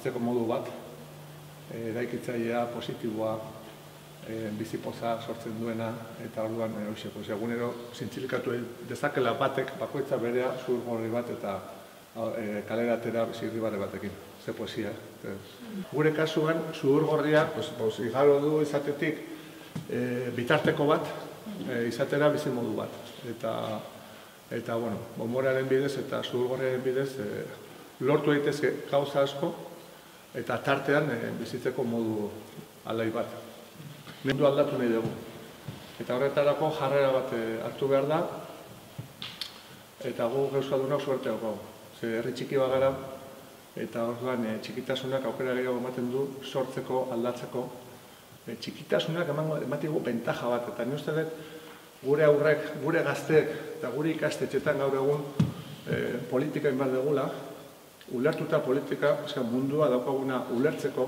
bizitzeko modu bat, eraikitzailea, positiboa, bizipoza sortzen duena, eta orduan egunero zintzilikatu dezakela batek bakoitza berea zuhurgorri bat eta kalera atera zirribarre batekin. Ze poesia. Gure kasuan, zuhurgorria igaro du izatetik bitarteko bat, izatera bizimodu bat. Eta, bonboraren bidez eta zuhurgorriaren bidez lortu daitezke gauza asko eta tartean bizitzeko modu alai bat. Mundu aldatu nahi dugu. Eta horretarako jarrera bat hartu behar da, eta gu euskaldunok suerteak gau. Herri txiki bagara, eta orduan txikitasunak aukera gehiago ematen du sortzeko, aldatzeko. Txikitasunak ematen gu bentaja bat, eta ni uste dut gure aurrek, gure gazteek eta gure ikastetxetan gaur egun politika inbar degula, ulertuta politika, mundua daukaguna ulertzeko,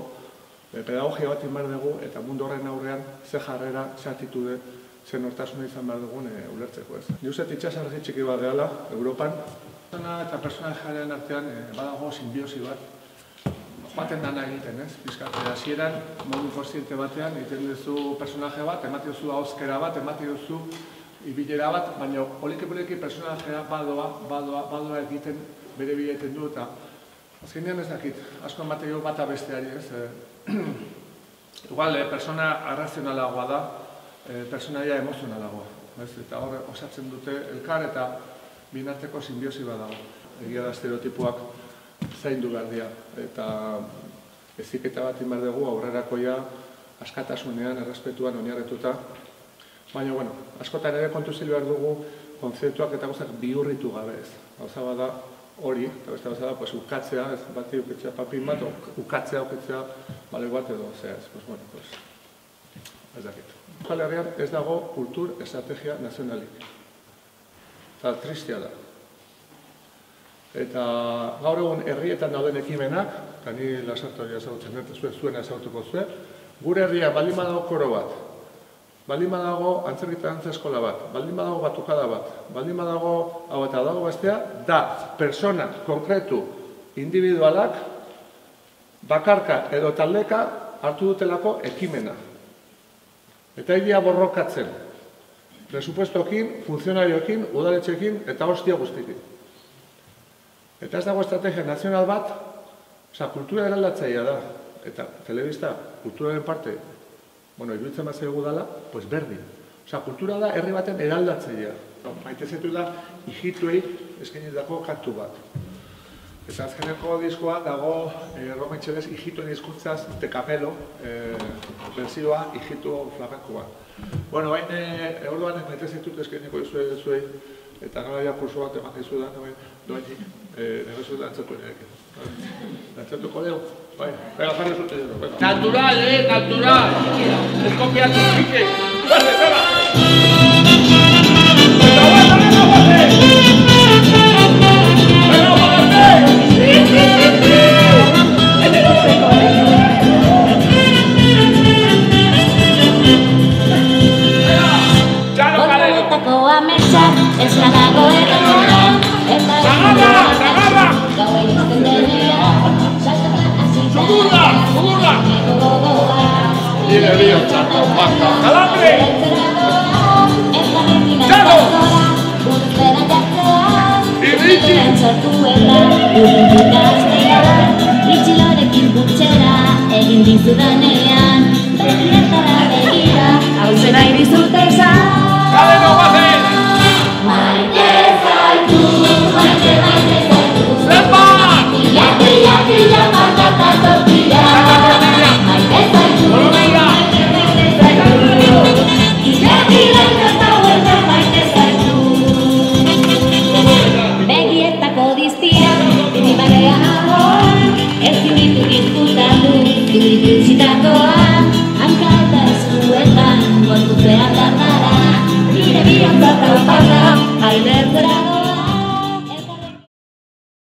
pedagogia bat inbar dugu eta mundu horren aurrean ze jarrera, ze atitude, ze nortasuna izan behar dugun ulertzeko ez. Ni uste itxasargi txiki bat gehala, Europan, eta personajearen artean badago simbiosi bat, joaten dana egiten, ez? Bizkate, hasieran, modu kontziente batean, egiten duzu personaje bat, ematen duzu ahozkera bat, ematen duzu ibilera bat, baina poliki-poliki personajea badoa egiten, bere bilaiten du, eta azkenean ez dakit, asko ematen du bata besteari, ez? Igual, persona arrazionalagoa da, personaia emozionalagoa, ez? Eta hor osatzen dute elkar eta binarteko simbiosi bat dago. Egia da estereotipoak zaindu behar dira, eta heziketa bat inbar dugu aurrerakoia askatasunean, errespetuan oinarrituta. Baina, askotan ere kontu zil behar dugu kontzeptuak eta gauzak bihurritu gabe ez. Gauza bada hori, eta beste gauza da, ukatzea, ez bati ukitzea papin bat, ukatzea, bale bat edo, zera ez, ez dakit. Euskal Herrian ez dago kultur estrategia nazionalik. Eta tristia da. Eta gaur egun herrietan dauden ekimenak, eta ni lasartoria ezagutzen dut, zuena ezagutuko zuen, gure herria baldin badago koro bat, baldin badago antzerkita dantza eskola bat, baldin badago batukada bat, baldin badago hau eta dago bestea, da persona konkretu individualak bakarka edo taldeka hartu dutelako ekimena. Eta egia borrokatzen. Presupuestoekin, funtzionarioekin, udaletxeekin eta hostia guztikin. Eta ez dago estrategia nazional bat, kultura eraldatzailea da, eta telebista kulturaren parte, iruditzen bat zaigu dela, berdin. Kultura da herri baten eraldatzailea. Maite zetu da, hijituei eskainitako kantu bat. Eta azkeneko diskoa dago Roma Itxeles hijituen hizkuntzaz de Camelo, bersioa hijitu flamenkoa. Baina, orduan maite zetut eskainiko zuei, eta gara kurso bat eman dizu da, doainik, negozu dantzatu nirekin. Dantzatuko dugu? Bai, bega, jarri zute dugu. Natural, natural! Ez kopiatu, Ike! Bate, bega! Eta guata, bega, guate! Bega, guate! Ez lagago egoera, eta Zagarra! gaua izten denean, saltotan azizan, Zugurra! Nire bihotxako baka kalambre! Txalo! Iritsi! Itxilorekin putxera, egin dizudanean, begietara begira, hau zena irizut esan. Kale no bazen! Maite zaitu, maite zaitu. Zenbat! Pila, markata tortilla. Maite zaitu, maite zaitu. Kila, kata huerta maite zaitu. Begietako diztia, bimarea nagoan, ez dimitu gizkutatu, duritu zitakoan, hanka eta eskuetan, gortutzean dartara, nire bihotza traupata, ailertzera